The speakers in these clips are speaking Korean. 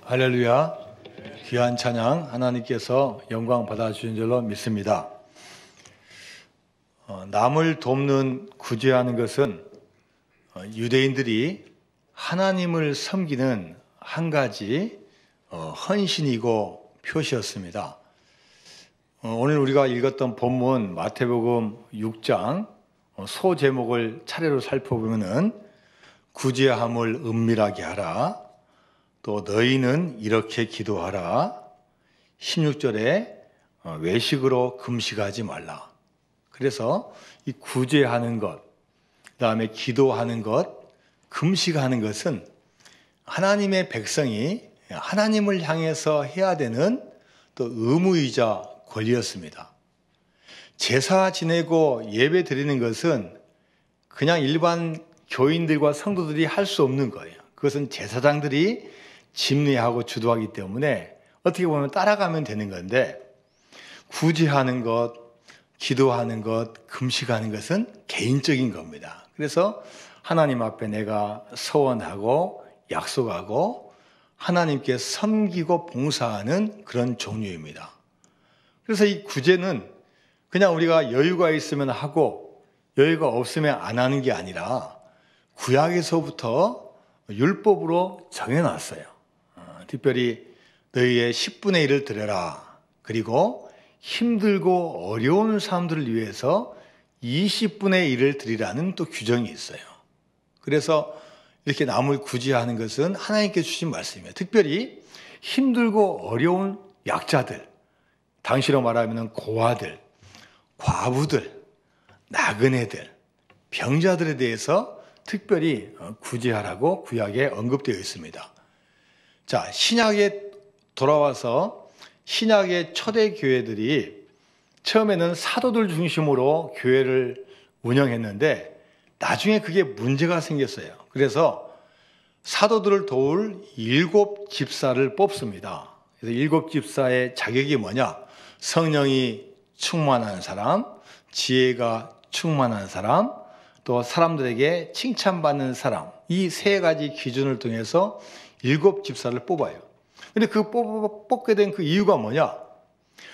할렐루야. 귀한 찬양 하나님께서 영광 받아주신 줄로 믿습니다. 남을 돕는 구제하는 것은 유대인들이 하나님을 섬기는 한 가지 헌신이고 표시였습니다. 오늘 우리가 읽었던 본문 마태복음 6장 소 제목을 차례로 살펴보면은 구제함을 은밀하게 하라, 또 너희는 이렇게 기도하라, 16절에 외식으로 금식하지 말라. 그래서 이 구제하는 것, 그 다음에 기도하는 것, 금식하는 것은 하나님의 백성이 하나님을 향해서 해야 되는 또 의무이자 권리였습니다. 제사 지내고 예배 드리는 것은 그냥 일반 교인들과 성도들이 할 수 없는 거예요. 그것은 제사장들이 집례하고 주도하기 때문에 어떻게 보면 따라가면 되는 건데, 구제하는 것, 기도하는 것, 금식하는 것은 개인적인 겁니다. 그래서 하나님 앞에 내가 서원하고 약속하고 하나님께 섬기고 봉사하는 그런 종류입니다. 그래서 이 구제는 그냥 우리가 여유가 있으면 하고 여유가 없으면 안 하는 게 아니라 구약에서부터 율법으로 정해놨어요. 특별히 너희의 10분의 1을 드려라. 그리고 힘들고 어려운 사람들을 위해서 20분의 1을 드리라는 또 규정이 있어요. 그래서 이렇게 남을 구제하는 것은 하나님께 주신 말씀이에요. 특별히 힘들고 어려운 약자들, 당시로 말하면 고아들, 과부들, 나그네들, 병자들에 대해서 특별히 구제하라고 구약에 언급되어 있습니다. 자, 신약에 돌아와서 신약의 초대 교회들이 처음에는 사도들 중심으로 교회를 운영했는데 나중에 그게 문제가 생겼어요. 그래서 사도들을 도울 7 집사를 뽑습니다. 그래서 7 집사의 자격이 뭐냐? 성령이 충만한 사람, 지혜가 충만한 사람, 또 사람들에게 칭찬받는 사람, 이 3가지 기준을 통해서 7 집사를 뽑아요. 근데 그 뽑게 된 그 이유가 뭐냐?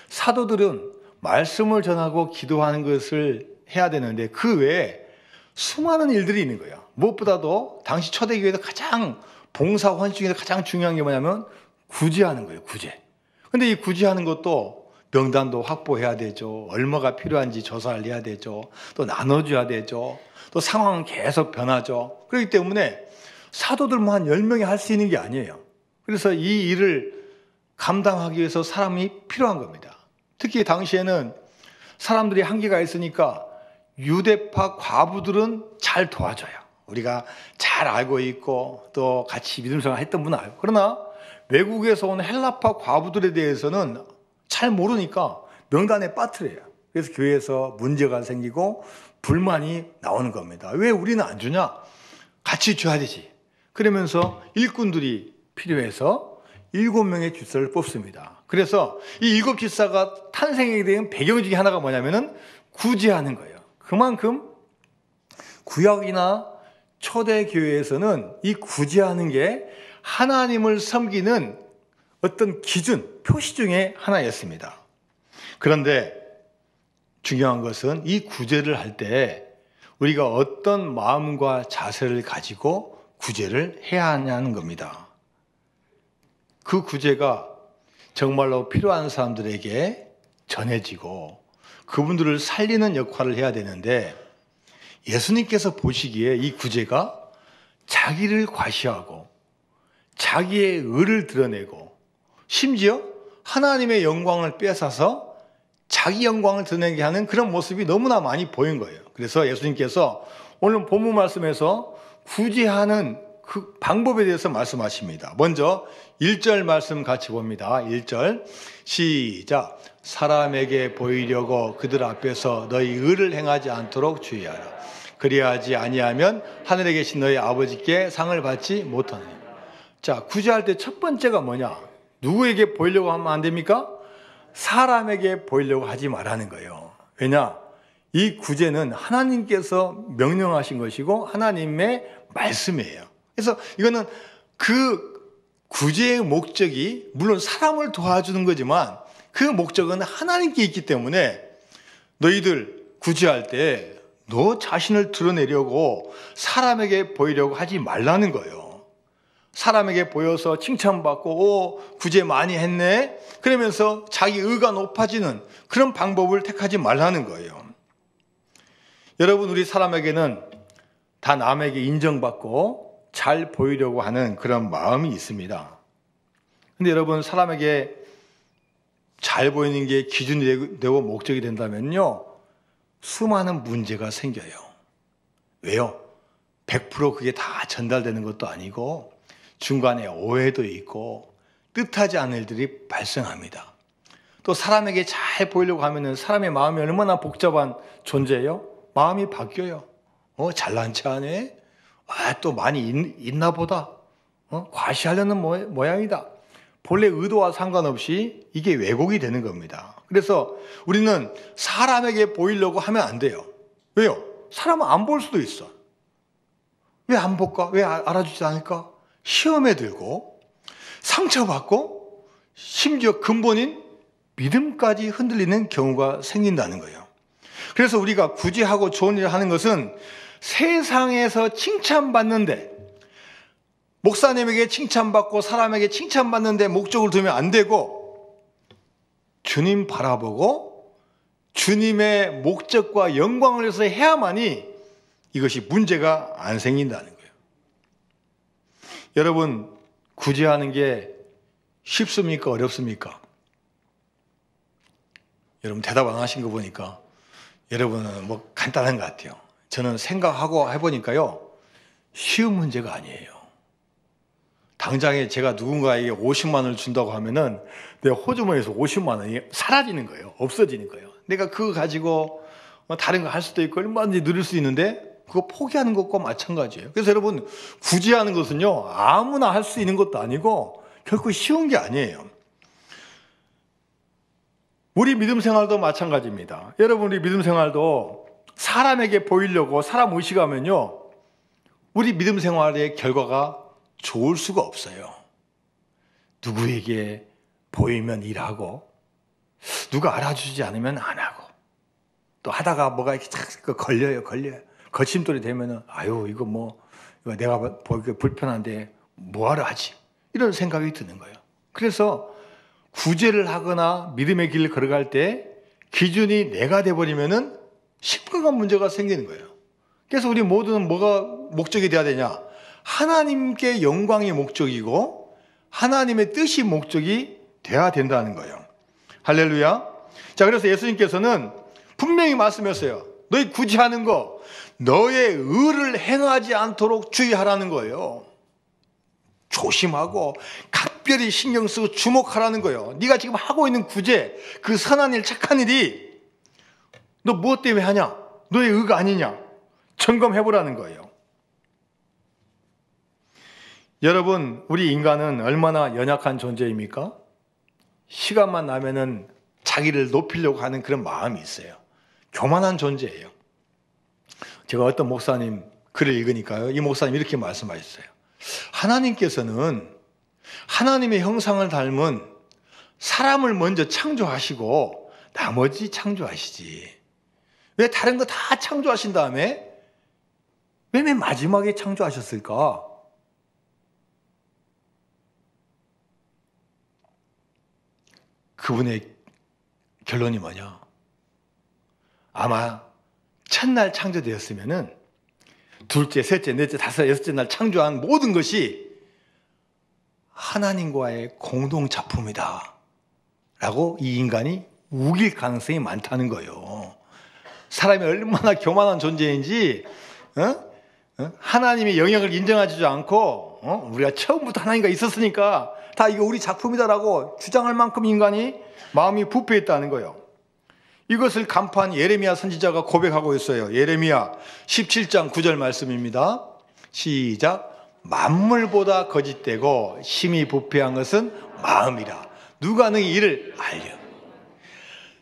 사도들은 말씀을 전하고 기도하는 것을 해야 되는데 그 외에 수많은 일들이 있는 거야. 무엇보다도 당시 초대교회에서 가장 봉사 헌신 중에서 가장 중요한 게 뭐냐면 구제하는 거예요. 구제. 근데 이 구제하는 것도 명단도 확보해야 되죠. 얼마가 필요한지 조사를 해야 되죠. 또 나눠줘야 되죠. 또 상황은 계속 변하죠. 그렇기 때문에 사도들만 한 10명이 할 수 있는 게 아니에요. 그래서 이 일을 감당하기 위해서 사람이 필요한 겁니다. 특히 당시에는 사람들이 한계가 있으니까 유대파 과부들은 잘 도와줘요. 우리가 잘 알고 있고 또 같이 믿음 생활 했던 분은 알고. 그러나 외국에서 온 헬라파 과부들에 대해서는 잘 모르니까 명단에 빠뜨려요. 그래서 교회에서 문제가 생기고 불만이 나오는 겁니다. 왜 우리는 안 주냐? 같이 줘야 되지. 그러면서 일꾼들이 필요해서 7명의 집사를 뽑습니다. 그래서 이 7 집사가 탄생하게 된 배경 중에 하나가 뭐냐면은 구제하는 거예요. 그만큼 구약이나 초대교회에서는 이 구제하는 게 하나님을 섬기는 어떤 기준, 표시 중에 하나였습니다. 그런데 중요한 것은 이 구제를 할 때 우리가 어떤 마음과 자세를 가지고 구제를 해야 하냐는 겁니다. 그 구제가 정말로 필요한 사람들에게 전해지고 그분들을 살리는 역할을 해야 되는데 예수님께서 보시기에 이 구제가 자기를 과시하고 자기의 의를 드러내고 심지어 하나님의 영광을 빼앗아서 자기 영광을 드러내게 하는 그런 모습이 너무나 많이 보인 거예요. 그래서 예수님께서 오늘 본문 말씀에서 구제하는 그 방법에 대해서 말씀하십니다. 먼저 1절 말씀 같이 봅니다. 1절 시작. 사람에게 보이려고 그들 앞에서 너희 의를 행하지 않도록 주의하라. 그리하지 아니하면 하늘에 계신 너희 아버지께 상을 받지 못하니. 자, 구제할 때 첫 번째가 뭐냐? 누구에게 보이려고 하면 안 됩니까? 사람에게 보이려고 하지 말라는 거예요. 왜냐? 이 구제는 하나님께서 명령하신 것이고 하나님의 말씀이에요. 그래서 이거는 그 구제의 목적이 물론 사람을 도와주는 거지만 그 목적은 하나님께 있기 때문에 너희들 구제할 때 너 자신을 드러내려고 사람에게 보이려고 하지 말라는 거예요. 사람에게 보여서 칭찬받고 구제 많이 했네 그러면서 자기 의가 높아지는 그런 방법을 택하지 말라는 거예요. 여러분, 우리 사람에게는 다 남에게 인정받고 잘 보이려고 하는 그런 마음이 있습니다. 근데 여러분, 사람에게 잘 보이는 게 기준이 되고 목적이 된다면요, 수많은 문제가 생겨요. 왜요? 100% 그게 다 전달되는 것도 아니고 중간에 오해도 있고 뜻하지 않은 일들이 발생합니다. 또 사람에게 잘 보이려고 하면은 사람의 마음이 얼마나 복잡한 존재예요? 마음이 바뀌어요. 잘난 체 하네? 또 많이 있나 보다. 과시하려는 모양이다. 본래 의도와 상관없이 이게 왜곡이 되는 겁니다. 그래서 우리는 사람에게 보이려고 하면 안 돼요. 왜요? 사람은 안 볼 수도 있어. 왜 안 볼까? 왜 알아주지 않을까? 시험에 들고 상처받고 심지어 근본인 믿음까지 흔들리는 경우가 생긴다는 거예요. 그래서 우리가 구제하고 좋은 일을 하는 것은 세상에서 칭찬받는데, 목사님에게 칭찬받고 사람에게 칭찬받는데 목적을 두면 안 되고 주님 바라보고 주님의 목적과 영광을 위해서 해야만이 이것이 문제가 안 생긴다는 거예요. 여러분, 구제하는 게 쉽습니까? 어렵습니까? 여러분 대답 안 하신 거 보니까 여러분은 뭐 간단한 것 같아요. 저는 생각하고 해보니까요, 쉬운 문제가 아니에요. 당장에 제가 누군가에게 50만 원을 준다고 하면은 내 호주머니에서 50만 원이 사라지는 거예요. 없어지는 거예요. 내가 그거 가지고 다른 거 할 수도 있고 얼마든지 누릴 수 있는데 그거 포기하는 것과 마찬가지예요. 그래서 여러분, 구제하는 것은요, 아무나 할 수 있는 것도 아니고 결코 쉬운 게 아니에요. 우리 믿음 생활도 마찬가지입니다. 여러분, 우리 믿음 생활도 사람에게 보이려고 사람 의식하면요, 우리 믿음 생활의 결과가 좋을 수가 없어요. 누구에게 보이면 일하고 누가 알아주지 않으면 안 하고 또 하다가 뭐가 이렇게 걸려요. 거침돌이 되면은 이거 내가 보기 불편한데 뭐하러 하지? 이런 생각이 드는 거예요. 그래서 구제를 하거나 믿음의 길을 걸어갈 때 기준이 내가 돼버리면은 심각한 문제가 생기는 거예요. 그래서 우리 모두는 뭐가 목적이 돼야 되냐? 하나님께 영광이 목적이고 하나님의 뜻이 목적이 돼야 된다는 거예요. 할렐루야. 자, 그래서 예수님께서는 분명히 말씀하셨어요. 너희 구제하는 거 너의 의를 행하지 않도록 주의하라는 거예요. 조심하고 각별히 신경 쓰고 주목하라는 거예요. 네가 지금 하고 있는 구제, 그 선한 일, 착한 일이 너 무엇 때문에 하냐? 너의 의가 아니냐? 점검해보라는 거예요. 여러분, 우리 인간은 얼마나 연약한 존재입니까? 시간만 나면은 자기를 높이려고 하는 그런 마음이 있어요. 교만한 존재예요. 제가 어떤 목사님 글을 읽으니까요, 이 목사님 이렇게 말씀하셨어요. 하나님께서는 하나님의 형상을 닮은 사람을 먼저 창조하시고 나머지 창조하시지. 왜 다른 거 다 창조하신 다음에 왜 맨 마지막에 창조하셨을까? 그분의 결론이 뭐냐? 아마 첫날 창조되었으면은 둘째, 셋째, 넷째, 다섯, 여섯째 날 창조한 모든 것이 하나님과의 공동 작품이다 라고 이 인간이 우길 가능성이 많다는 거예요. 사람이 얼마나 교만한 존재인지, 하나님의 영역을 인정하지도 않고, 우리가 처음부터 하나님과 있었으니까 다 이거 우리 작품이다라고 주장할 만큼 인간이 마음이 부패했다는 거예요. 이것을 간파한 예레미야 선지자가 고백하고 있어요. 예레미야 17장 9절 말씀입니다. 시작. 만물보다 거짓되고 심히 부패한 것은 마음이라. 누가 너희 이를 알려.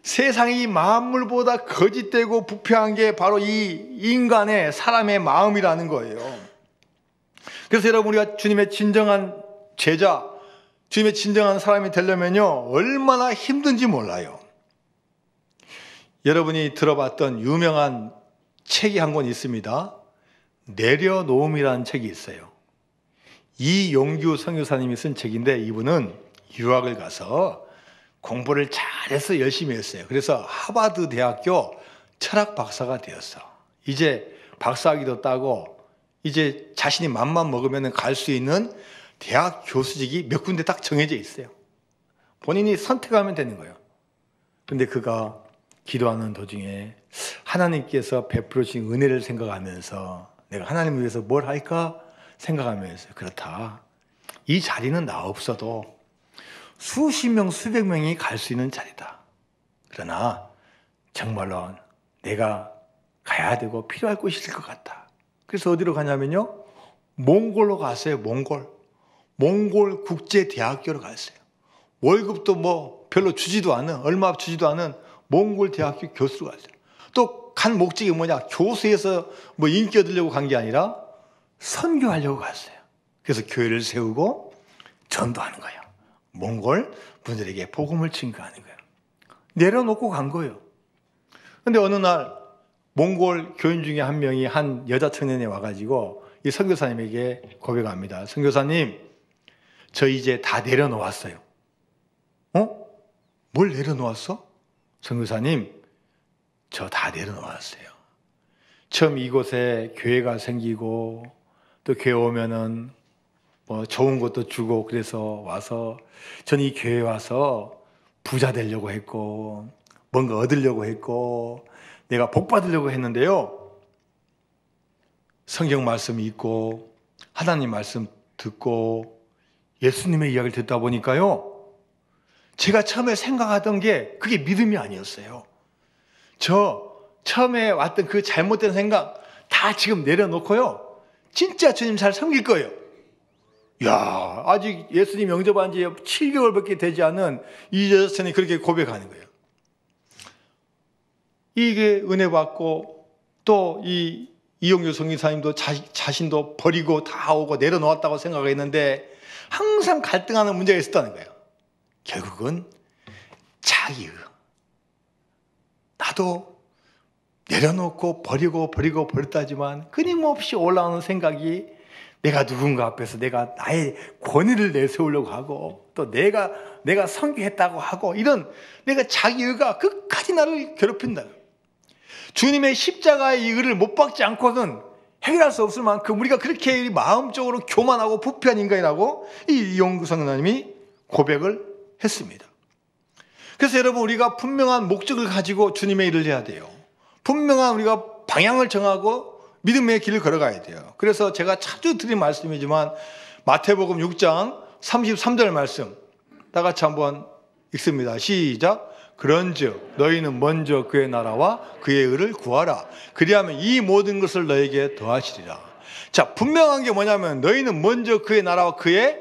세상이 만물보다 거짓되고 부패한 게 바로 이 인간의 사람의 마음이라는 거예요. 그래서 여러분, 우리가 주님의 진정한 제자, 주님의 진정한 사람이 되려면요, 얼마나 힘든지 몰라요. 여러분이 들어봤던 유명한 책이 한 권 있습니다. 내려놓음이라는 책이 있어요. 이용규 선교사님이 쓴 책인데, 이분은 유학을 가서 공부를 잘해서 열심히 했어요. 그래서 하버드 대학교 철학 박사가 되었어. 이제 박사학위도 따고 이제 자신이 맘만 먹으면 갈 수 있는 대학 교수직이 몇 군데 딱 정해져 있어요. 본인이 선택하면 되는 거예요. 근데 그가 기도하는 도중에 하나님께서 베풀어 주신 은혜를 생각하면서 내가 하나님을 위해서 뭘 할까 생각하면서, 그렇다, 이 자리는 나 없어도 수십 명, 수백 명이 갈 수 있는 자리다. 그러나 정말로 내가 가야 되고 필요할 곳이 있을 것 같다. 그래서 어디로 가냐면요, 몽골로 갔어요. 몽골 국제대학교로 갔어요. 월급도 뭐 별로 주지도 않은, 얼마 주지도 않은 몽골 대학교 교수로 갔어요. 또 간 목적이 뭐냐, 교수에서 뭐 인기 얻으려고 간 게 아니라 선교하려고 갔어요. 그래서 교회를 세우고 전도하는 거예요. 몽골 분들에게 복음을 증거하는 거예요. 내려놓고 간 거예요. 근데 어느 날 몽골 교인 중에 한 명이 한 여자 청년이 와가지고 이 선교사님에게 고백합니다. 선교사님, 저 이제 다 내려놓았어요. 뭘 내려놓았어? 선교사님, 저 다 내려놓았어요. 처음 이곳에 교회가 생기고 또 교회 오면은 뭐 좋은 것도 주고 그래서 와서 전 이 교회에 와서 부자 되려고 했고 뭔가 얻으려고 했고 내가 복 받으려고 했는데요, 성경 말씀 읽고 하나님 말씀 듣고 예수님의 이야기를 듣다 보니까요, 제가 처음에 생각하던 게 그게 믿음이 아니었어요. 저 처음에 왔던 그 잘못된 생각 다 지금 내려놓고요, 진짜 주님 잘 섬길 거예요. 야, 아직 예수님 영접한 지 7개월밖에 되지 않은 이 여자친이 그렇게 고백하는 거예요. 이게 은혜 받고 또 이용규 선교사님도 자신도 버리고 다 오고 내려놓았다고 생각했는데 항상 갈등하는 문제가 있었다는 거예요. 결국은 자기의, 나도 내려놓고 버렸다지만 끊임없이 올라오는 생각이 내가 누군가 앞에서 내가 나의 권위를 내세우려고 하고 또 내가 선교했다고 하고 이런 내가 자기의가 끝까지 나를 괴롭힌다. 주님의 십자가의 이 의를 못 박지 않고는 해결할 수 없을 만큼 우리가 그렇게 마음적으로 교만하고 부패한 인간이라고 이 이용규 선교사님이 고백을 했습니다. 그래서 여러분, 우리가 분명한 목적을 가지고 주님의 일을 해야 돼요. 분명한 우리가 방향을 정하고 믿음의 길을 걸어가야 돼요. 그래서 제가 자주 드린 말씀이지만 마태복음 6장 33절 말씀 다 같이 한번 읽습니다. 시작. 그런즉 너희는 먼저 그의 나라와 그의 의를 구하라. 그리하면 이 모든 것을 너에게 더하시리라. 자, 분명한 게 뭐냐면 너희는 먼저 그의 나라와 그의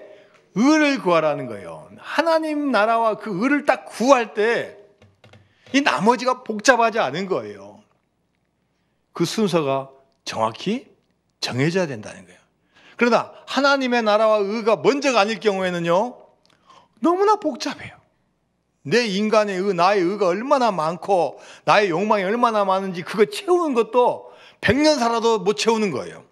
의를 구하라는 거예요. 하나님 나라와 그 의를 딱 구할 때 이 나머지가 복잡하지 않은 거예요. 그 순서가 정확히 정해져야 된다는 거예요. 그러나 하나님의 나라와 의가 먼저가 아닐 경우에는요, 너무나 복잡해요. 내 인간의 의, 나의 의가 얼마나 많고 나의 욕망이 얼마나 많은지 그거 채우는 것도 100년 살아도 못 채우는 거예요.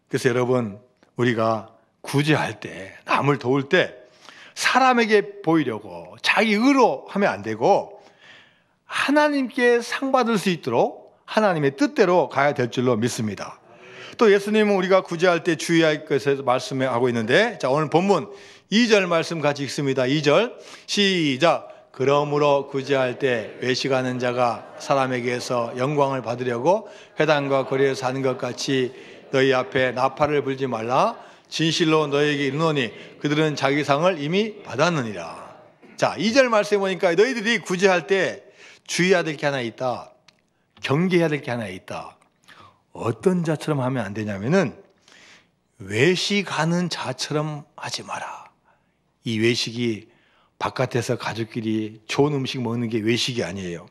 그래서 여러분, 우리가 구제할 때, 남을 도울 때 사람에게 보이려고 자기 의로 하면 안 되고 하나님께 상 받을 수 있도록 하나님의 뜻대로 가야 될 줄로 믿습니다. 또 예수님은 우리가 구제할 때 주의할 것에 말씀하고 있는데, 자, 오늘 본문 2절 말씀 같이 읽습니다. 2절 시작. 그러므로 구제할 때 외식하는 자가 사람에게서 영광을 받으려고 회당과 거리에서 하는 것 같이 너희 앞에 나팔을 불지 말라. 진실로 너희에게 이르노니 그들은 자기 상을 이미 받았느니라. 자, 2절 말씀해 보니까 너희들이 구제할 때 주의해야 될 게 하나 있다. 경계해야 될 게 하나 있다. 어떤 자처럼 하면 안 되냐면은 외식하는 자처럼 하지 마라. 이 외식이 바깥에서 가족끼리 좋은 음식 먹는 게 외식이 아니에요.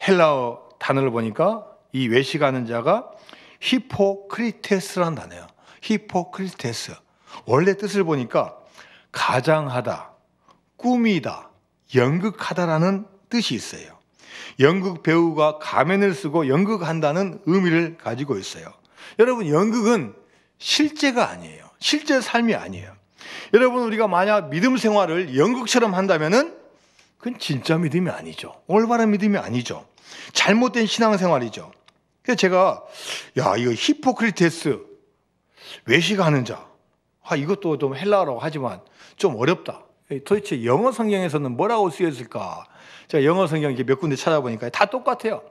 헬라어 단어를 보니까 이 외식하는 자가 히포크리테스라는 단어예요. 히포크리테스. 원래 뜻을 보니까 가장하다, 꾸미다, 연극하다라는 뜻이 있어요. 연극 배우가 가면을 쓰고 연극한다는 의미를 가지고 있어요. 여러분, 연극은 실제가 아니에요. 실제 삶이 아니에요. 여러분, 우리가 만약 믿음 생활을 연극처럼 한다면은 그건 진짜 믿음이 아니죠. 올바른 믿음이 아니죠. 잘못된 신앙생활이죠. 그래서 제가 이거 히포크리테스, 외식하는 자, 이것도 좀 헬라어라고 하지만 좀 어렵다. 도대체 영어 성경에서는 뭐라고 쓰여있을까? 제가 영어 성경 이렇게 몇 군데 찾아보니까 다 똑같아요.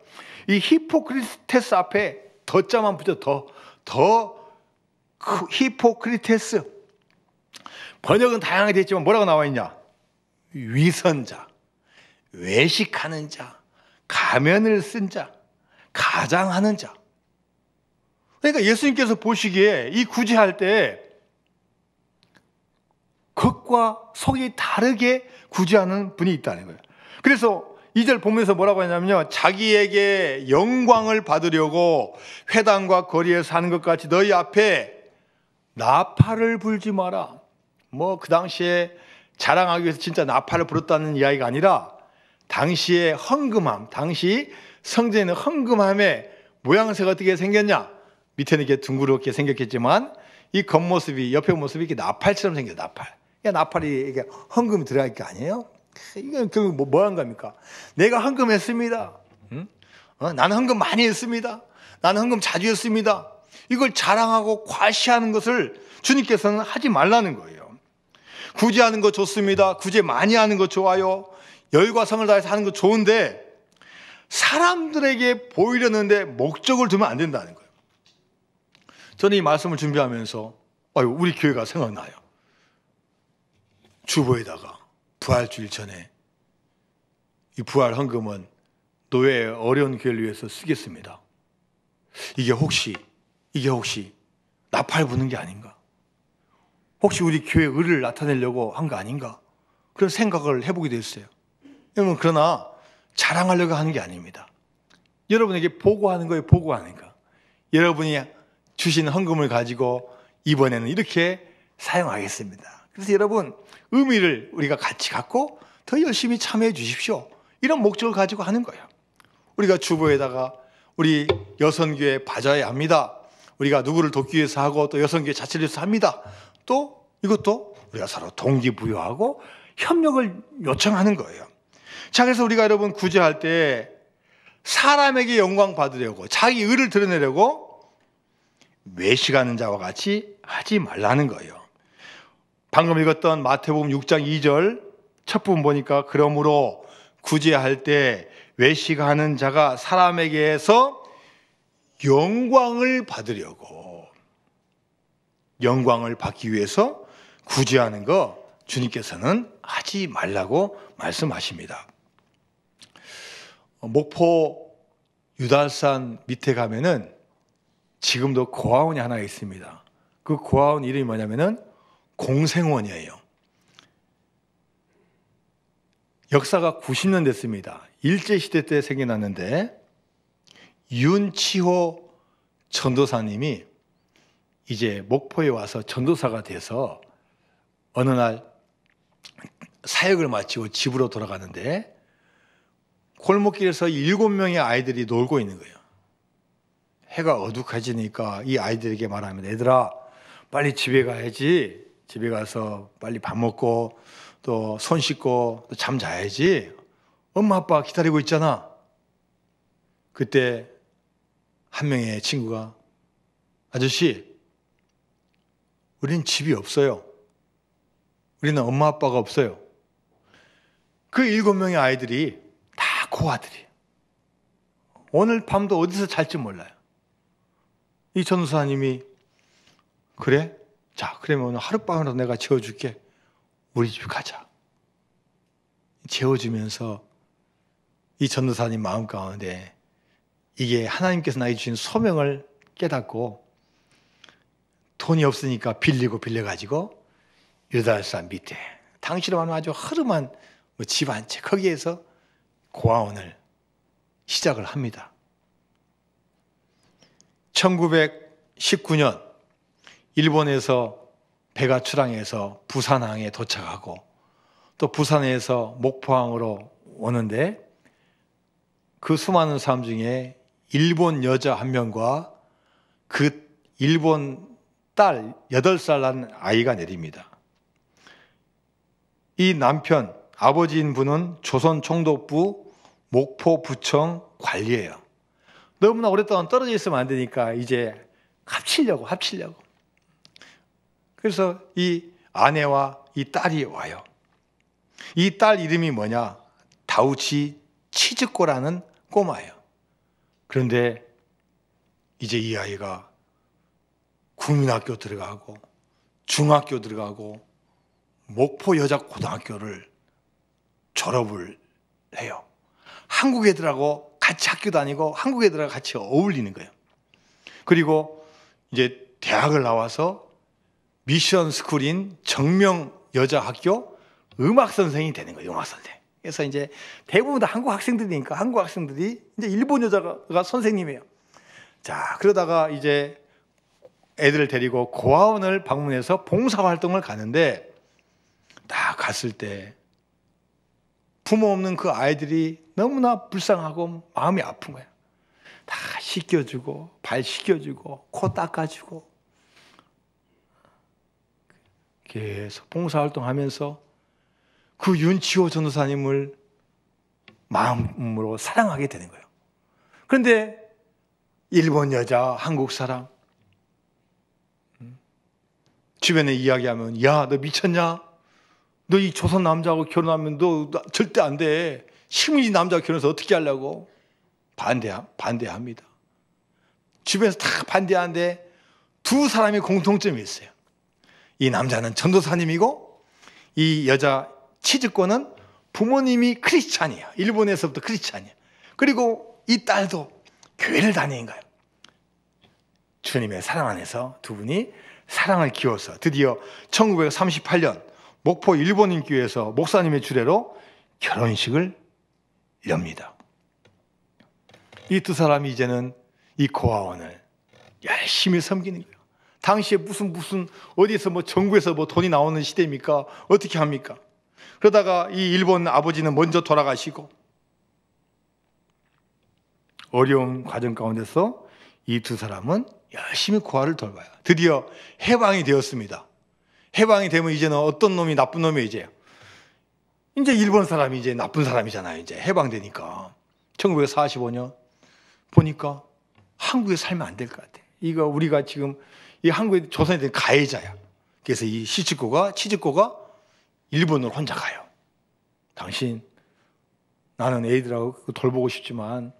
이 히포크리테스 앞에 더자만 붙여, 히포크리테스. 번역은 다양하게 됐지만 뭐라고 나와 있냐? 위선자, 외식하는 자, 가면을 쓴 자, 가장하는 자. 그러니까 예수님께서 보시기에 이 구제할 때 겉과 속이 다르게 구제하는 분이 있다는 거예요. 그래서 2절 보면서 뭐라고 하냐면요, 자기에게 영광을 받으려고 회당과 거리에서 하는 것 같이 너희 앞에 나팔을 불지 마라. 그 당시에 자랑하기 위해서 진짜 나팔을 불었다는 이야기가 아니라 당시에 헌금함, 당시 성전에는 헌금함의 모양새가 어떻게 생겼냐? 밑에는 이렇게 둥그렇게 생겼겠지만 이 겉모습이, 옆에 모습이 이렇게 나팔처럼 생겨요. 나팔이 이게 헌금이 들어갈 게 아니에요? 이건 결국 뭐한 겁니까? 내가 헌금했습니다. 나는 헌금 많이 했습니다. 나는 헌금 자주 했습니다. 이걸 자랑하고 과시하는 것을 주님께서는 하지 말라는 거예요. 구제하는 거 좋습니다. 구제 많이 하는 거 좋아요. 열과 성을 다해서 하는 거 좋은데 사람들에게 보이려는데 목적을 두면 안 된다는 거예요. 저는 이 말씀을 준비하면서 우리 교회가 생각나요. 주보에다가 부활주일 전에 이 부활 헌금은 노예의 어려운 교회를 위해서 쓰겠습니다. 이게 혹시 나팔 부는 게 아닌가? 혹시 우리 교회의 의를 나타내려고 한 거 아닌가? 그런 생각을 해보게 됐어요. 여러분, 그러나 자랑하려고 하는 게 아닙니다. 여러분에게 보고하는 거예요. 보고하는 거. 여러분이 주신 헌금을 가지고 이번에는 이렇게 사용하겠습니다. 그래서 여러분, 의미를 우리가 같이 갖고 더 열심히 참여해 주십시오. 이런 목적을 가지고 하는 거예요. 우리가 주보에다가 우리 여선교회 바자회 합니다. 우리가 누구를 돕기 위해서 하고 또 여선교회 자체를 위해서 합니다. 또 이것도 우리가 서로 동기부여하고 협력을 요청하는 거예요. 자, 그래서 우리가 여러분 구제할 때 사람에게 영광 받으려고, 자기 의를 드러내려고 외식하는 자와 같이 하지 말라는 거예요. 방금 읽었던 마태복음 6장 2절 첫 부분 보니까 그러므로 구제할 때 외식하는 자가 사람에게서 영광을 받으려고, 영광을 받기 위해서 구제하는 거 주님께서는 하지 말라고 말씀하십니다. 목포 유달산 밑에 가면은 지금도 고아원이 하나 있습니다. 그 고아원 이름이 뭐냐면은 공생원이에요. 역사가 90년 됐습니다. 일제시대 때 생겨났는데 윤치호 전도사님이 이제 목포에 와서 전도사가 돼서 어느 날 사역을 마치고 집으로 돌아가는데 골목길에서 7명의 아이들이 놀고 있는 거예요. 해가 어둑해지니까 이 아이들에게 말하면, 얘들아 빨리 집에 가야지. 집에 가서 빨리 밥 먹고 또 손 씻고 또 잠 자야지. 엄마 아빠 기다리고 있잖아. 그때 한 명의 친구가, 아저씨, 우리는 집이 없어요. 우리는 엄마 아빠가 없어요. 그 7명의 아이들이 다 고아들이에요. 오늘 밤도 어디서 잘지 몰라요. 이 전도사님이, 그래? 자, 그러면 오늘 하룻밤이라도 내가 재워줄게. 우리 집 가자. 재워주면서 이 전도사님 마음 가운데 이게 하나님께서 나에게 주신 소명을 깨닫고 돈이 없으니까 빌려가지고 유달산 밑에 당시로 하면 아주 허름한 집 한 채, 거기에서 고아원을 시작을 합니다. 1919년 일본에서 배가 출항해서 부산항에 도착하고 또 부산에서 목포항으로 오는데 그 수많은 사람 중에 일본 여자 한 명과 그 일본 딸 8살 난 아이가 내립니다. 이 남편, 아버지인 분은 조선 총독부 목포부청 관리예요. 너무나 오랫동안 떨어져 있으면 안 되니까 이제 합치려고. 그래서 이 아내와 이 딸이 와요. 이 딸 이름이 뭐냐? 다우치 치즈코라는 꼬마예요. 그런데 이제 이 아이가 국민학교 들어가고 중학교 들어가고 목포 여자고등학교를 졸업을 해요. 한국 애들하고 같이 학교 다니고 한국 애들하고 같이 어울리는 거예요. 그리고 이제 대학을 나와서 미션 스쿨인 정명 여자학교 음악 선생이 되는 거예요. 음악 선생. 그래서 이제 대부분 다 한국 학생들이니까 한국 학생들이 이제 일본 여자가 선생님이에요. 자, 그러다가 이제 애들을 데리고 고아원을 방문해서 봉사활동을 가는데 다 갔을 때 부모 없는 그 아이들이 너무나 불쌍하고 마음이 아픈 거예요. 다 씻겨주고 발 씻겨주고 코 닦아주고 계속 봉사활동하면서 그 윤치호 전도사님을 마음으로 사랑하게 되는 거예요. 그런데 일본 여자, 한국 사람 주변에 이야기하면 야, 너 미쳤냐? 너 이 조선 남자하고 결혼하면 너 절대 안 돼. 식민지 남자하고 결혼해서 어떻게 하려고? 반대합니다. 주변에서 다 반대하는데 두 사람의 공통점이 있어요. 이 남자는 전도사님이고 이 여자 치즈코는 부모님이 크리스찬이에요. 일본에서부터 크리스찬이에요. 그리고 이 딸도 교회를 다니는 거예요. 주님의 사랑 안에서 두 분이 사랑을 키워서 드디어 1938년 목포 일본인 교회에서 목사님의 주례로 결혼식을 엽니다. 이 두 사람이 이제는 이 고아원을 열심히 섬기는 거예요. 당시에 무슨 어디서 정부에서 돈이 나오는 시대입니까? 어떻게 합니까? 그러다가 이 일본 아버지는 먼저 돌아가시고 어려운 과정 가운데서 이 두 사람은 열심히 고아를 돌봐요. 드디어 해방이 되었습니다. 해방이 되면 이제는 어떤 놈이 나쁜 놈이 이제 일본 사람이 이제 나쁜 사람이잖아요. 이제 해방되니까 1945년 보니까 한국에 살면 안 될 것 같아. 이거 우리가 지금 이 한국에 조선에 대한 가해자야. 그래서 이 치즈코가 일본으로 혼자 가요. 당신 나는 애들하고 돌보고 싶지만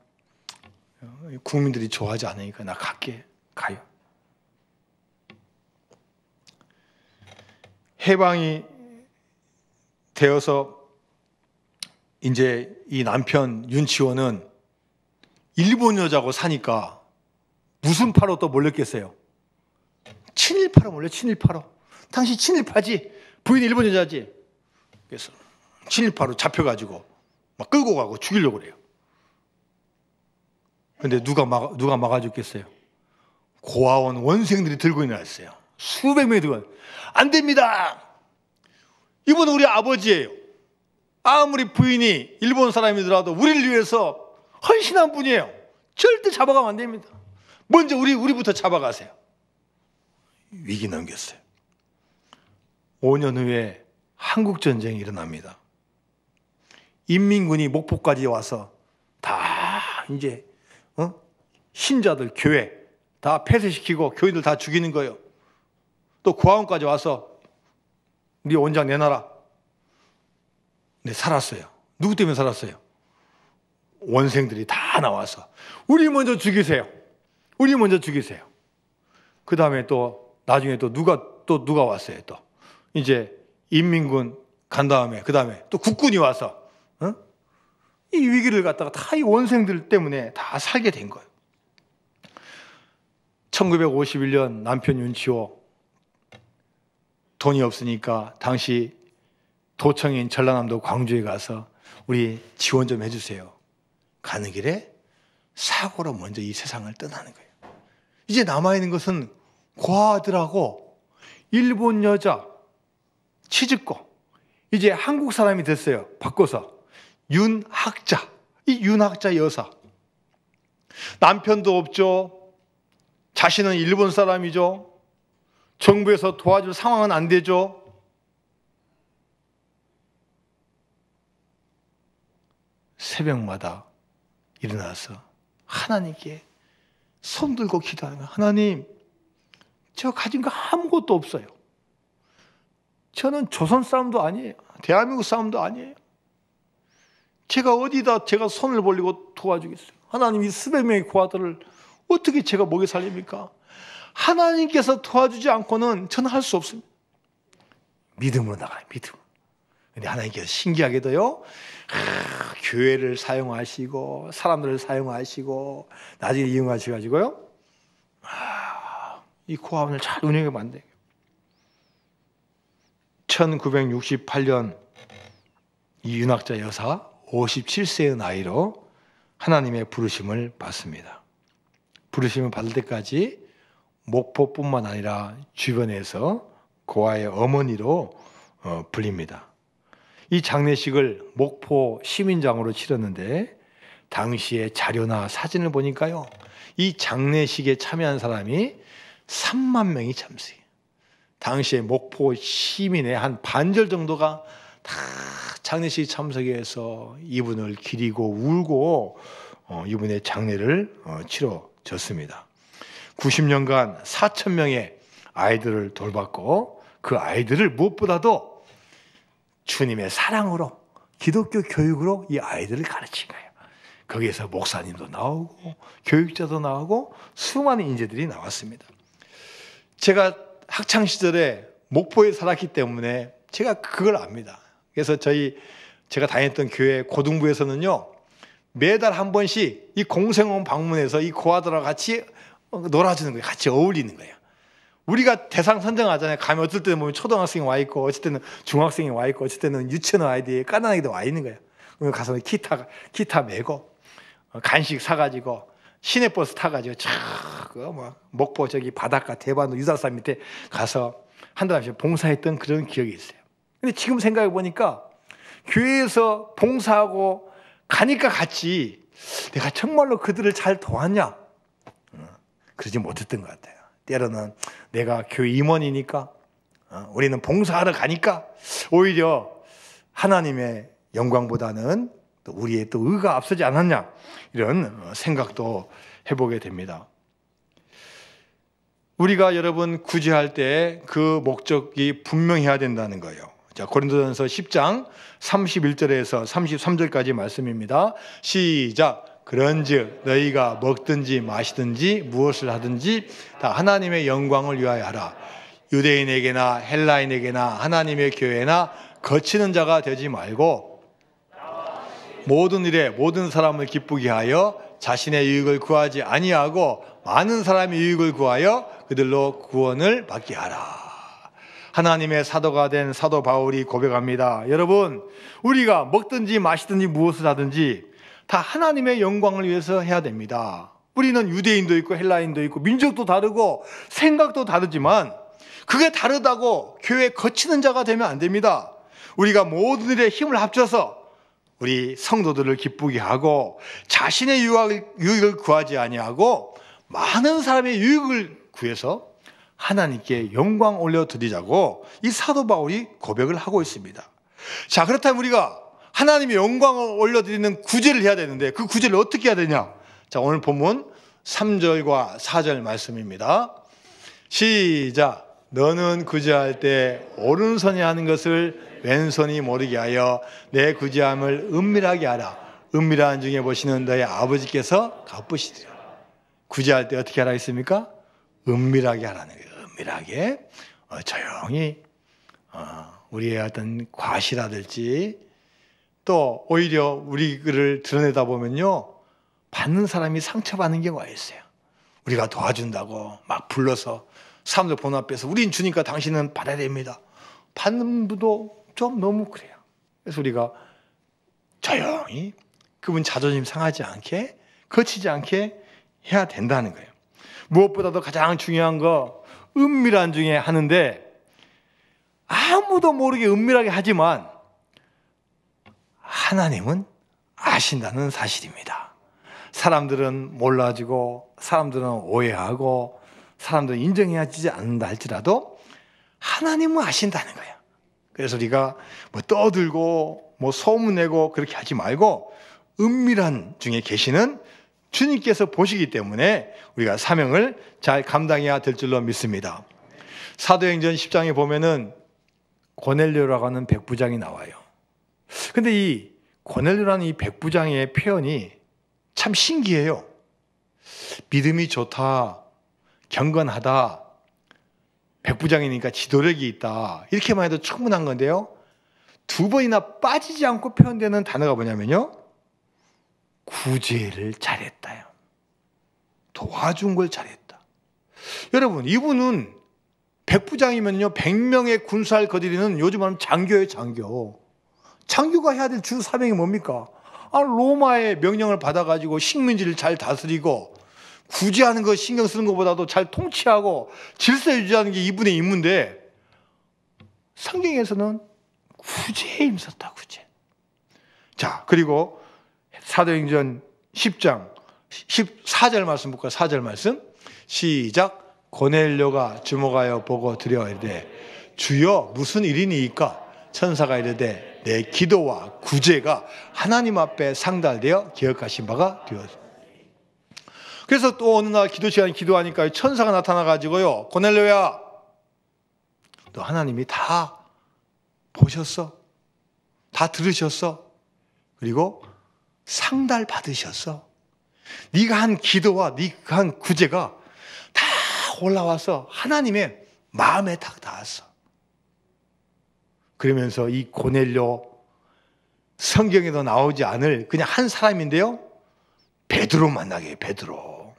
국민들이 좋아하지 않으니까 나 갈게. 가요. 해방이 되어서 이제 이 남편 윤치호는 일본 여자하고 사니까 무슨 파로 또 몰렸겠어요? 친일파로 몰려. 친일파로. 당신 친일파지? 부인이 일본 여자지? 그래서 친일파로 잡혀가지고 막 끌고 가고 죽이려고 그래요. 근데 누가 막아줬겠어요? 고아원 원생들이 들고 일어났어요. 수백 명이 들고. 안 됩니다. 이분은 우리 아버지예요. 아무리 부인이 일본 사람이더라도 우리를 위해서 헌신한 분이에요. 절대 잡아가면 안 됩니다. 먼저 우리부터 잡아가세요. 위기 넘겼어요. 5년 후에 한국전쟁이 일어납니다. 인민군이 목포까지 와서 다 이제 신자들 교회 다 폐쇄시키고 교인들 다 죽이는 거예요. 또 고아원까지 와서 네 원장 내놔라. 근데 살았어요. 누구 때문에 살았어요? 원생들이 다 나와서 우리 먼저 죽이세요. 우리 먼저 죽이세요. 그 다음에 또 나중에 또 누가 왔어요. 또 이제 인민군 간 다음에 그 다음에 또 국군이 와서 이 위기를 갖다가 다 이 원생들 때문에 다 살게 된 거예요. 1951년 남편 윤치호 돈이 없으니까 당시 도청인 전라남도 광주에 가서 우리 지원 좀 해주세요. 가는 길에 사고로 먼저 이 세상을 떠나는 거예요. 이제 남아있는 것은 고아들하고 일본 여자 치즈꺼 이제 한국 사람이 됐어요. 바꿔서 윤학자. 이 윤학자 여사. 남편도 없죠. 자신은 일본 사람이죠. 정부에서 도와줄 상황은 안 되죠. 새벽마다 일어나서 하나님께 손 들고 기도하는 거예요. 하나님, 저 가진 거 아무것도 없어요. 저는 조선 사람도 아니에요. 대한민국 사람도 아니에요. 제가 어디다 제가 손을 벌리고 도와주겠어요. 하나님, 이 수백 명의 고아들을 어떻게 제가 먹여 살립니까? 하나님께서 도와주지 않고는 저는 할 수 없습니다. 믿음으로 나가요. 믿음. 근데 하나님께서 신기하게도요, 교회를 사용하시고 사람들을 사용하시고 나중에 이용하셔가지고요, 이 고아원을 잘 운영해 만들어요. 1968년 이 윤학자 여사 57세의 나이로 하나님의 부르심을 받습니다. 부르심을 받을 때까지 목포뿐만 아니라 주변에서 고아의 어머니로 불립니다. 이 장례식을 목포 시민장으로 치렀는데 당시의 자료나 사진을 보니까요, 이 장례식에 참여한 사람이 3만 명이 참석해요. 당시에 목포 시민의 한 반절 정도가 다 장례식 참석해서 이분을 기리고 울고 이분의 장례를 치러졌습니다. 90년간 4천 명의 아이들을 돌봤고 그 아이들을 무엇보다도 주님의 사랑으로 기독교 교육으로 이 아이들을 가르친 거예요. 거기에서 목사님도 나오고 교육자도 나오고 수많은 인재들이 나왔습니다. 제가 학창시절에 목포에 살았기 때문에 제가 그걸 압니다. 그래서 제가 다녔던 교회 고등부에서는요, 매달 한 번씩 이 공생원 방문해서 이 고아들하고 같이 놀아주는 거예요. 같이 어울리는 거예요. 우리가 대상 선정하잖아요. 가면 어떨 때는 보면 초등학생이 와 있고, 어쩔 때는 중학생이 와 있고, 어쩔 때는 유치원 아이들이 까난아기도 와 있는 거예요. 그럼 가서 기타 메고 간식 사가지고 시내버스 타가지고 목포 저기 바닷가 대반도 유달산 밑에 가서 한 달씩 봉사했던 그런 기억이 있어요. 근데 지금 생각해 보니까 교회에서 봉사하고 가니까 같이 내가 정말로 그들을 잘 도왔냐? 그러지 못했던 것 같아요. 때로는 내가 교회 임원이니까, 우리는 봉사하러 가니까 오히려 하나님의 영광보다는 또 우리의 또 의가 앞서지 않았냐, 이런 생각도 해보게 됩니다. 우리가 여러분 구제할 때 그 목적이 분명해야 된다는 거예요. 자, 고린도전서 10장 31절에서 33절까지 말씀입니다. 시작. 그런즉 너희가 먹든지 마시든지 무엇을 하든지 다 하나님의 영광을 위하여 하라. 유대인에게나 헬라인에게나 하나님의 교회나 거치는 자가 되지 말고 모든 일에 모든 사람을 기쁘게 하여 자신의 유익을 구하지 아니하고 많은 사람의 유익을 구하여 그들로 구원을 받게 하라. 하나님의 사도가 된 사도 바울이 고백합니다. 여러분, 우리가 먹든지 마시든지 무엇을 하든지 다 하나님의 영광을 위해서 해야 됩니다. 우리는 유대인도 있고 헬라인도 있고 민족도 다르고 생각도 다르지만 그게 다르다고 교회에 거치는 자가 되면 안 됩니다. 우리가 모든 일에 힘을 합쳐서 우리 성도들을 기쁘게 하고 자신의 유익을 구하지 아니하고 많은 사람의 유익을 구해서 하나님께 영광 올려드리자고 이 사도 바울이 고백을 하고 있습니다. 자, 그렇다면 우리가 하나님의 영광을 올려드리는 구제를 해야 되는데 그 구제를 어떻게 해야 되냐? 자, 오늘 본문 3절과 4절 말씀입니다. 시작. 너는 구제할 때 오른손이 하는 것을 왼손이 모르게 하여 내 구제함을 은밀하게 하라. 은밀한 중에 보시는 너의 아버지께서 갚으시리라. 구제할 때 어떻게 하라 했습니까? 은밀하게 하라는 거예요. 은밀하게 조용히 우리의 어떤 과시라든지 또 오히려 우리를 드러내다 보면요, 받는 사람이 상처받는 경우가 있어요. 우리가 도와준다고 막 불러서 사람들 보는 앞에서 우린 주니까 당신은 받아야 됩니다. 받는 분도 좀 너무 그래요. 그래서 우리가 조용히 그분 자존심 상하지 않게, 거치지 않게 해야 된다는 거예요. 무엇보다도 가장 중요한 거 은밀한 중에 하는데 아무도 모르게 은밀하게 하지만 하나님은 아신다는 사실입니다. 사람들은 몰라주고 사람들은 오해하고 사람들은 인정해야지 않는다 할지라도 하나님은 아신다는 거예요. 그래서 우리가 뭐 떠들고 뭐 소문내고 그렇게 하지 말고 은밀한 중에 계시는 주님께서 보시기 때문에 우리가 사명을 잘 감당해야 될 줄로 믿습니다. 사도행전 10장에 보면은 고넬료라고 하는 백부장이 나와요. 근데 이 고넬료라는 이 백부장의 표현이 참 신기해요. 믿음이 좋다, 경건하다, 백부장이니까 지도력이 있다, 이렇게만 해도 충분한 건데요, 두 번이나 빠지지 않고 표현되는 단어가 뭐냐면요, 구제를 잘했다요. 도와준 걸 잘했다. 여러분, 이분은 백부장이면요 100명의 군사를 거느리는, 요즘 하면 장교예요. 장교가 해야 될 주 사명이 뭡니까? 로마의 명령을 받아가지고 식민지를 잘 다스리고 구제하는 거 신경 쓰는 것보다도 잘 통치하고 질서 유지하는 게 이분의 임무인데, 성경에서는 구제에 힘썼다. 구제. 자, 그리고 사도행전 10장 14절 말씀 볼까요? 4절 말씀 시작. 고넬료가 주목하여 보고 드려 이르되 주여 무슨 일이니이까? 천사가 이르되 내 기도와 구제가 하나님 앞에 상달되어 기억하신 바가 되었습니다. 그래서 또 어느 날 기도 시간에 기도하니까 천사가 나타나가지고요, 고넬료야, 너 하나님이 다 보셨어, 다 들으셨어, 그리고 상달 받으셨어. 네가 한 기도와 네가 한 구제가 다 올라와서 하나님의 마음에 딱 닿았어. 그러면서 이 고넬료, 성경에도 나오지 않을 그냥 한 사람인데요, 베드로 만나게 해요.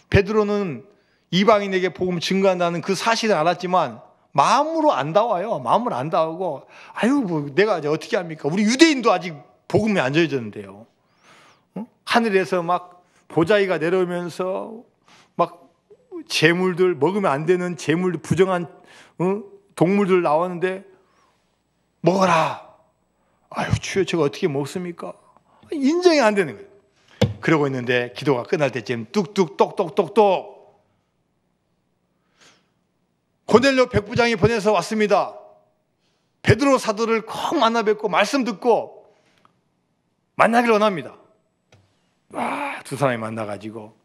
베드로는 이방인에게 복음 증거한다는 그 사실을 알았지만 마음으로 안 닿아요. 마음으로 안 닿고, 뭐 내가 이제 어떻게 합니까? 우리 유대인도 아직 복음이 안 전해졌는데요. 하늘에서 막 보자기가 내려오면서 막 재물들, 먹으면 안 되는 재물들, 부정한 동물들 나왔는데 먹어라. 주여, 제가 어떻게 먹습니까? 인정이 안 되는 거예요. 그러고 있는데 기도가 끝날 때쯤 뚝뚝 똑똑똑똑 고넬료 백부장이 보내서 왔습니다. 베드로 사도를 꼭 만나 뵙고 말씀 듣고 만나기를 원합니다. 두 사람이 만나가지고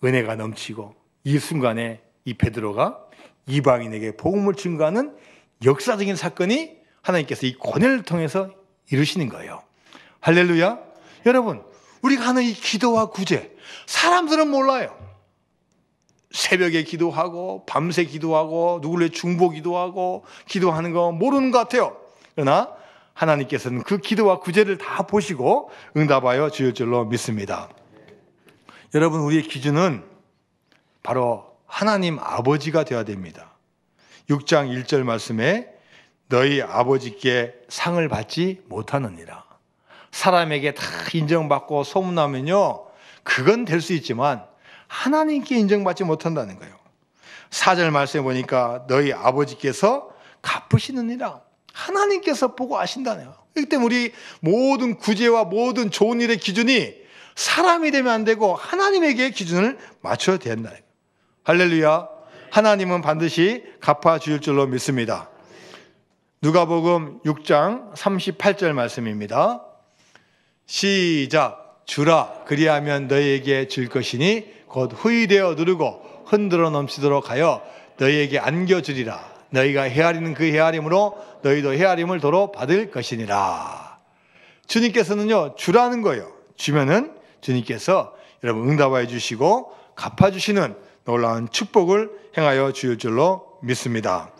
은혜가 넘치고, 이 순간에 이 베드로가 이방인에게 복음을 증거하는 역사적인 사건이 하나님께서 이 고넬료를 통해서 이루시는 거예요. 할렐루야. 여러분, 우리가 하는 이 기도와 구제, 사람들은 몰라요. 새벽에 기도하고 밤새 기도하고 누구를 중보 기도하고 기도하는 거 모르는 것 같아요. 그러나 하나님께서는 그 기도와 구제를 다 보시고 응답하여 주실 줄로 믿습니다. 여러분, 우리의 기준은 바로 하나님 아버지가 되어야 됩니다. 6장 1절 말씀에 너희 아버지께 상을 받지 못하느니라. 사람에게 다 인정받고 소문나면요, 그건 될 수 있지만 하나님께 인정받지 못한다는 거예요. 4절 말씀에 보니까 너희 아버지께서 갚으시느니라. 하나님께서 보고 아신다네요. 그렇기 때문에 우리 모든 구제와 모든 좋은 일의 기준이 사람이 되면 안 되고 하나님에게 기준을 맞춰야 된다. 할렐루야. 하나님은 반드시 갚아주실 줄로 믿습니다. 누가복음 6장 38절 말씀입니다. 시작. 주라 그리하면 너희에게 줄 것이니 곧 후히되어 누르고 흔들어 넘치도록 하여 너희에게 안겨주리라. 너희가 헤아리는 그 헤아림으로 너희도 헤아림을 도로 받을 것이니라. 주님께서는요, 주라는 거예요. 주면은 주님께서 여러분 응답하여 주시고 갚아주시는 놀라운 축복을 행하여 주실 줄로 믿습니다.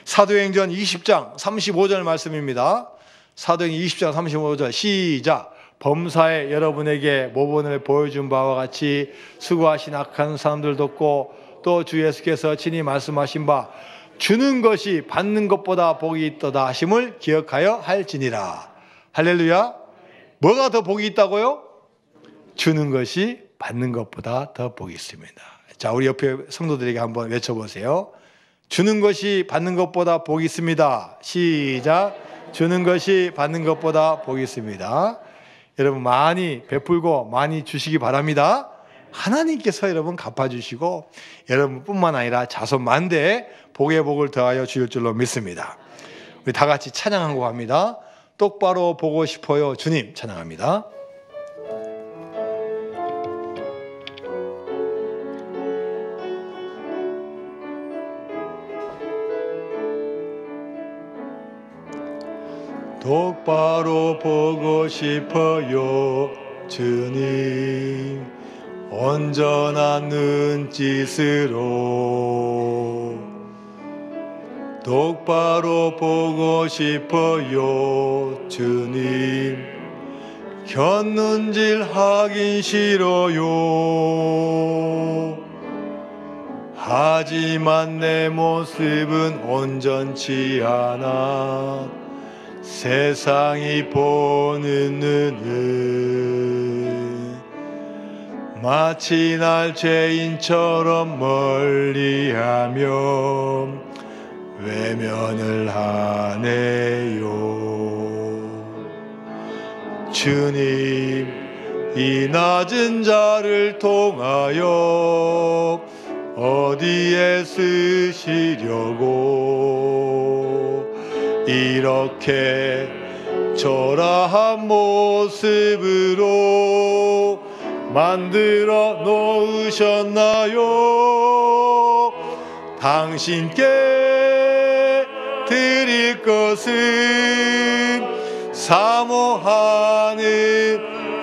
사도행전 20장 35절 말씀입니다. 사도행전 20장 35절 시작. 범사에 여러분에게 모본을 보여준 바와 같이 수고하신 악한 사람들 돕고 또 주 예수께서 친히 말씀하신 바 주는 것이 받는 것보다 복이 있도다 하심을 기억하여 할지니라. 할렐루야. 뭐가 더 복이 있다고요? 주는 것이 받는 것보다 더 복이 있습니다. 자, 우리 옆에 성도들에게 한번 외쳐보세요. 주는 것이 받는 것보다 복이 있습니다. 시작. 주는 것이 받는 것보다 복이 있습니다. 여러분 많이 베풀고 많이 주시기 바랍니다. 하나님께서 여러분 갚아주시고 여러분뿐만 아니라 자손 만대에 복의 복을 더하여 주실 줄로 믿습니다. 우리 다 같이 찬양한 곡 합니다. 똑바로 보고 싶어요 주님 찬양합니다. 똑바로 보고 싶어요 주님 온전한 눈짓으로 똑바로 보고 싶어요 주님 곁눈질 하긴 싫어요 하지만 내 모습은 온전치 않아 세상이 보는 눈은 마치 날 죄인처럼 멀리하며 외면을 하네요. 주님 이 낮은 자를 통하여 어디에 쓰시려고 이렇게 초라한 모습으로 만들어 놓으셨나요? 당신께 드릴 것은 사모하는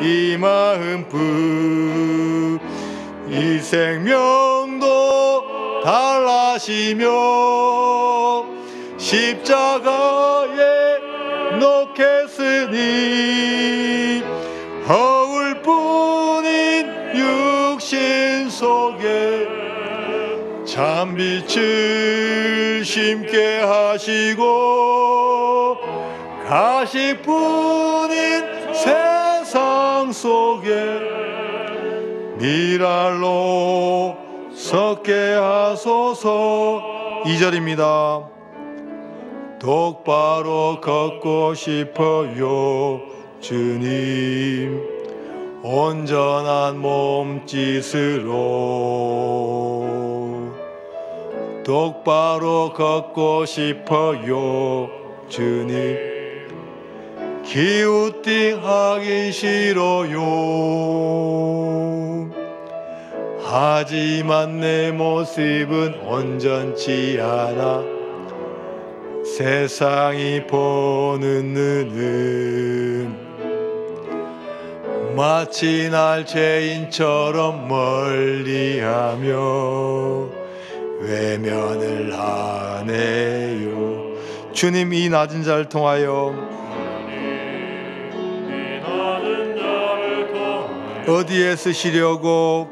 이 마음뿐 이 생명도 달라시며 십자가에 놓겠으니 허울뿐인 육신 속에 참빛을 심게 하시고 가시뿐인 세상 속에 미랄로 섞게 하소서. 2절입니다. 똑바로 걷고 싶어요 주님 온전한 몸짓으로 똑바로 걷고 싶어요 주님 기웃띵 하긴 싫어요 하지만 내 모습은 온전치 않아 세상이 보는 눈은 마치 날 죄인처럼 멀리하며 외면을 하네요. 주님 이 낮은 자를 통하여 어디에 쓰시려고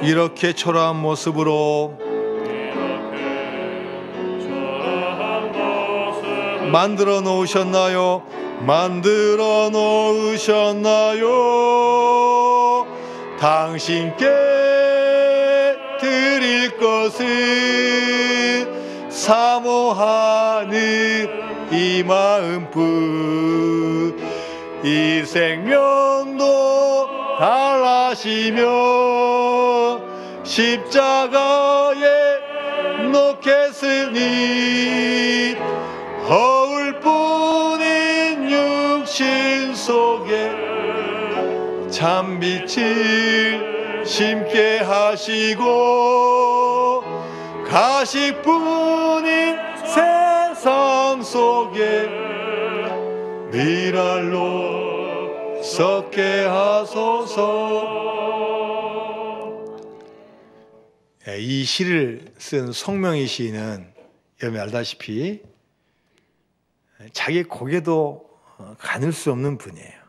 이렇게 초라한 모습으로 만들어 놓으셨나요? 만들어 놓으셨나요? 당신께 드릴 것은 사모하는 이 마음뿐 이 생명도 달라시며 십자가에 놓겠으니 허울뿐인 육신 속에 참빛을 심게 하시고 가시뿐인 세상 속에 미랄로 섞게 하소서. 이 시를 쓴 송명희 시인은 여러분이 알다시피 자기 고개도 가눌 수 없는 분이에요.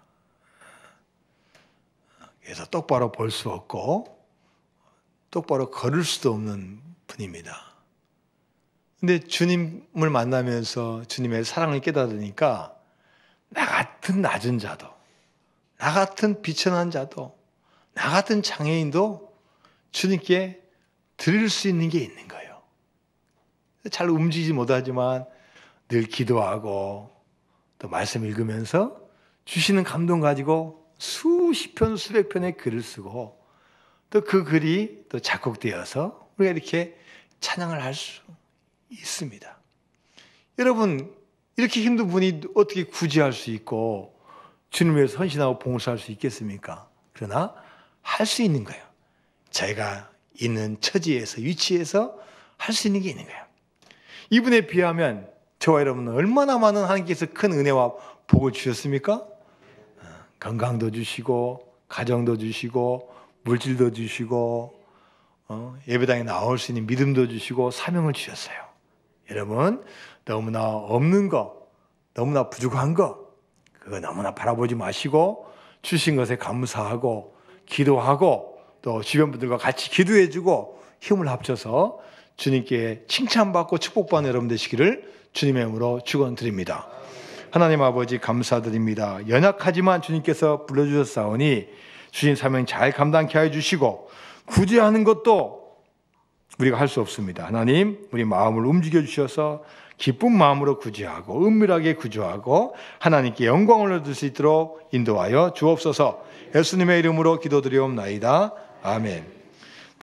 그래서 똑바로 볼 수 없고 똑바로 걸을 수도 없는 분입니다. 근데 주님을 만나면서 주님의 사랑을 깨달으니까 나 같은 낮은 자도, 나 같은 비천한 자도, 나 같은 장애인도 주님께 들을 수 있는 게 있는 거예요. 잘 움직이지 못하지만 늘 기도하고 또 말씀 읽으면서 주시는 감동 가지고 수십 편, 수백 편의 글을 쓰고 또 그 글이 또 작곡되어서 우리가 이렇게 찬양을 할 수 있습니다. 여러분, 이렇게 힘든 분이 어떻게 구제할 수 있고 주님을 위해서 헌신하고 봉사할 수 있겠습니까? 그러나 할 수 있는 거예요. 제가 있는 처지에서, 위치에서 할 수 있는 게 있는 거예요. 이분에 비하면 저와 여러분은 얼마나 많은 하나님께서 큰 은혜와 복을 주셨습니까? 건강도 주시고 가정도 주시고 물질도 주시고 예배당에 나올 수 있는 믿음도 주시고 사명을 주셨어요. 여러분, 너무나 없는 거, 너무나 부족한 거, 그거 너무나 바라보지 마시고 주신 것에 감사하고 기도하고 또 주변 분들과 같이 기도해주고 힘을 합쳐서 주님께 칭찬받고 축복받는 여러분 되시기를 주님의 이름으로 축원드립니다. 하나님 아버지 감사드립니다. 연약하지만 주님께서 불러주셨사오니 주신 사명 잘 감당케 해주시고 구제하는 것도 우리가 할 수 없습니다. 하나님, 우리 마음을 움직여 주셔서 기쁜 마음으로 구제하고 은밀하게 구제하고 하나님께 영광을 얻을 수 있도록 인도하여 주옵소서. 예수님의 이름으로 기도드리옵나이다. 아멘.